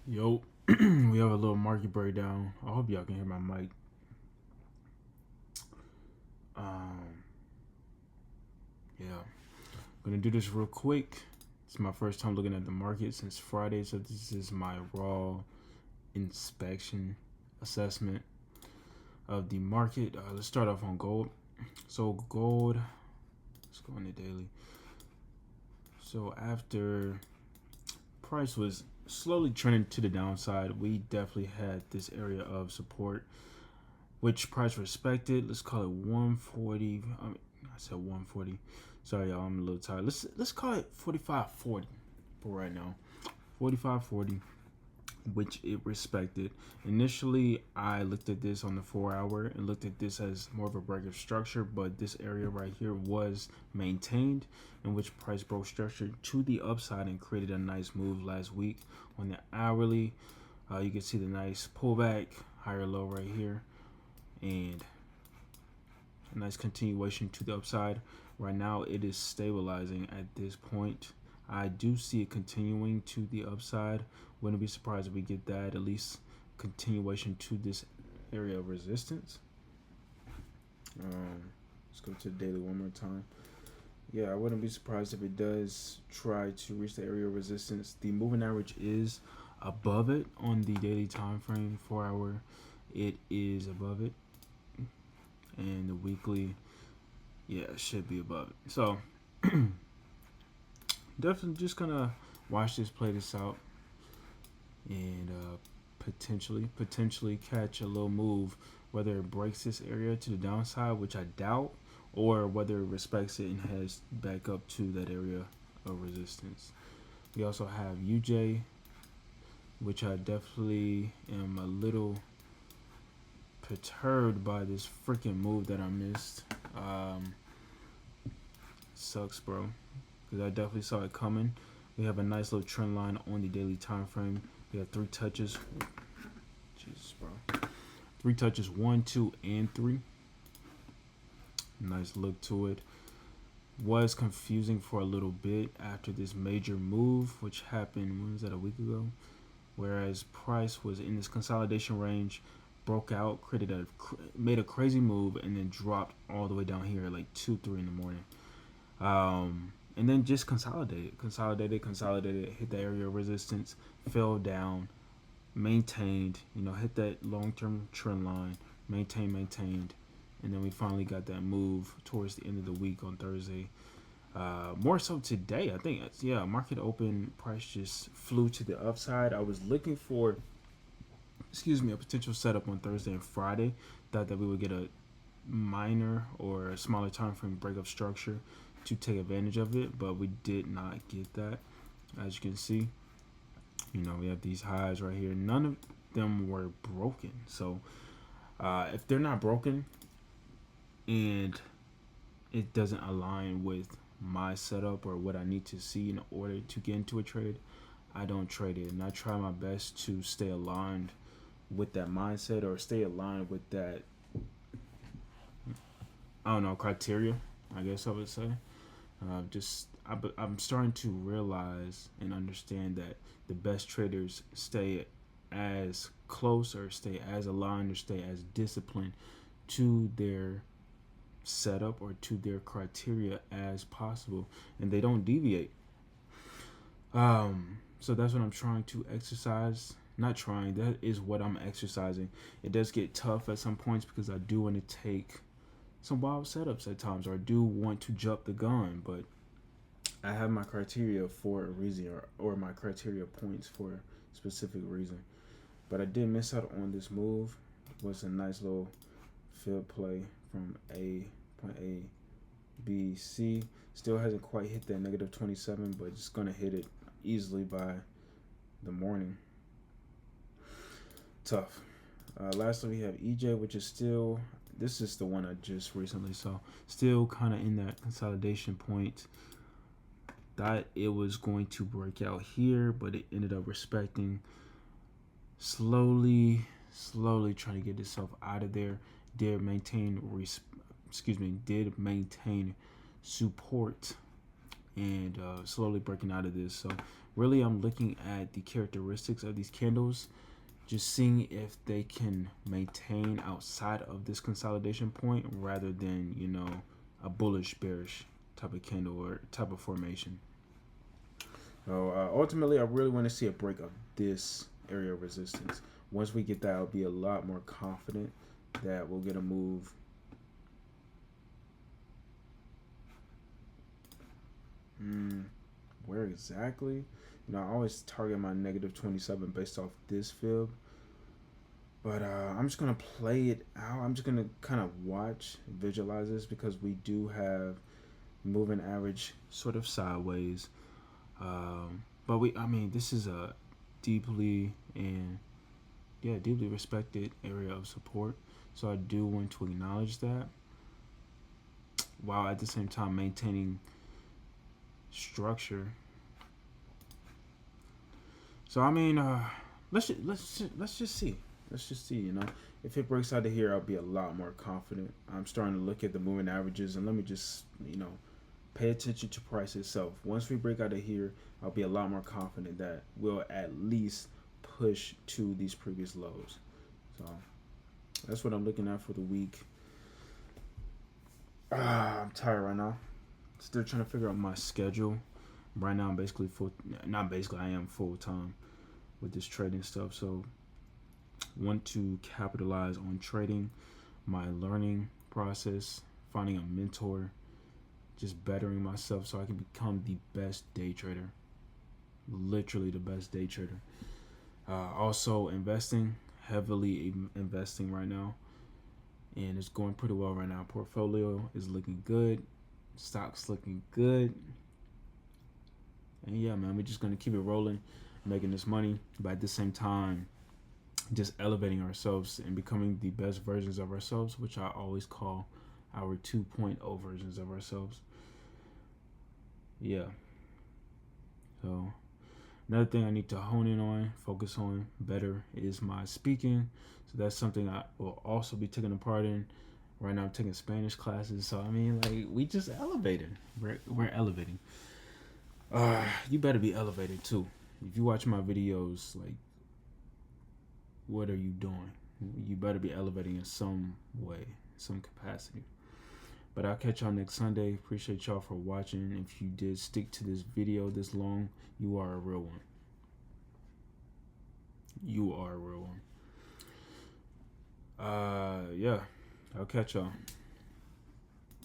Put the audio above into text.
Yo, we have a little market breakdown. I hope y'all can hear my mic. Um, yeah, I'm gonna do this real quick. It's my first time looking at the market since Friday, so this is my raw inspection assessment of the market. Let's start off on gold. So gold, let's go on the daily. So after price was slowly trending to the downside, we definitely had this area of support which price respected. Let's call it 140. I said 140. Sorry, y'all. I'm a little tired. Let's call it 45.40 for right now. 45.40, which it respected. Initially, I looked at this on the 4 hour and looked at this as more of a break of structure, but this area right here was maintained, in which price broke structure to the upside and created a nice move last week on the hourly. You can see the nice pullback, higher low right here, and a nice continuation to the upside. Right now it is stabilizing at this point. I do see it continuing to the upside. Wouldn't be surprised if we get that, at least continuation to this area of resistance. Let's go to the daily one more time. Yeah, I wouldn't be surprised if it does try to reach the area of resistance. The moving average is above it on the daily time frame. 4 hour, it is above it, and the weekly, yeah, it should be above it. So definitely just gonna watch this play this out, and potentially catch a little move, whether it breaks this area to the downside, which I doubt, or whether it respects it and heads back up to that area of resistance. We also have UJ, which I definitely am a little perturbed by this freaking move that I missed. Sucks, bro, because I definitely saw it coming. We have a nice little trend line on the daily time frame. We have three touches. Jesus, bro. Three touches, 1, 2, and 3. Nice look to it. Was confusing for a little bit after this major move, which happened, when was that, a week ago? Whereas price was in this consolidation range, broke out, made a crazy move, and then dropped all the way down here at like 2, 3 in the morning. And then just consolidated, hit the area of resistance, fell down, maintained, hit that long-term trend line, maintained, and then we finally got that move towards the end of the week on Thursday. More so today, I think. Yeah, market open, price just flew to the upside. I was looking for, a potential setup on Thursday and Friday. Thought that we would get a minor or a smaller time frame break of structure to take advantage of it, but we did not get that. As you can see, we have these highs right here. None of them were broken. So if they're not broken and it doesn't align with my setup or what I need to see in order to get into a trade, I don't trade it. And I try my best to stay aligned with that mindset, or stay aligned with that, I don't know, criteria, I guess I would say. I'm starting to realize and understand that the best traders stay as close, or stay as aligned, or stay as disciplined to their setup or to their criteria as possible, and they don't deviate. So that's what I'm trying to exercise. Not trying, that is what I'm exercising. It does get tough at some points because I do want to take some wild setups at times, or I do want to jump the gun, but I have my criteria for a reason, or my criteria points for a specific reason. But I did miss out on this move. It was a nice little field play from point A, B, C. Still hasn't quite hit that negative 27, but it's going to hit it easily by the morning. Tough. Lastly, we have EJ, which is still, this is the one I just recently saw, still kind of in that consolidation point. Thought it was going to break out here, but it ended up respecting, slowly trying to get itself out of there. Did maintain support, and slowly breaking out of this. So Really, I'm looking at the characteristics of these candles, just seeing if they can maintain outside of this consolidation point rather than, a bullish bearish type of candle or type of formation. So ultimately, I really want to see a break of this area of resistance. Once we get that, I'll be a lot more confident that we'll get a move. Where exactly? I always target my negative 27 based off this fib. But I'm just going to play it out. I'm just going to kind of watch, visualize this, because we do have moving average sort of sideways. But this is a deeply respected area of support. So I do want to acknowledge that, while at the same time maintaining structure. So let's just see. Let's just see. If it breaks out of here, I'll be a lot more confident. I'm starting to look at the moving averages, and let me just pay attention to price itself. Once we break out of here, I'll be a lot more confident that we'll at least push to these previous lows. So that's what I'm looking at for the week. I'm tired right now. Still trying to figure out my schedule. Right now I'm basically I am full time with this trading stuff. So want to capitalize on trading, my learning process, finding a mentor, just bettering myself so I can become the best day trader. Literally the best day trader. Also heavily investing right now. And it's going pretty well right now. Portfolio is looking good. Stock's looking good. And yeah, man, we're just going to keep it rolling, making this money. But at the same time, just elevating ourselves and becoming the best versions of ourselves, which I always call our 2.0 versions of ourselves. Yeah. So another thing I need to hone in on, focus on better, is my speaking. So that's something I will also be taking a part in. Right now I'm taking Spanish classes. So we just elevated. We're elevating. You better be elevated too. If you watch my videos, what are you doing? You better be elevating in some way, some capacity. But I'll catch y'all next Sunday. Appreciate y'all for watching. If you did stick to this video this long, you are a real one. You are a real one. Yeah, I'll catch y'all.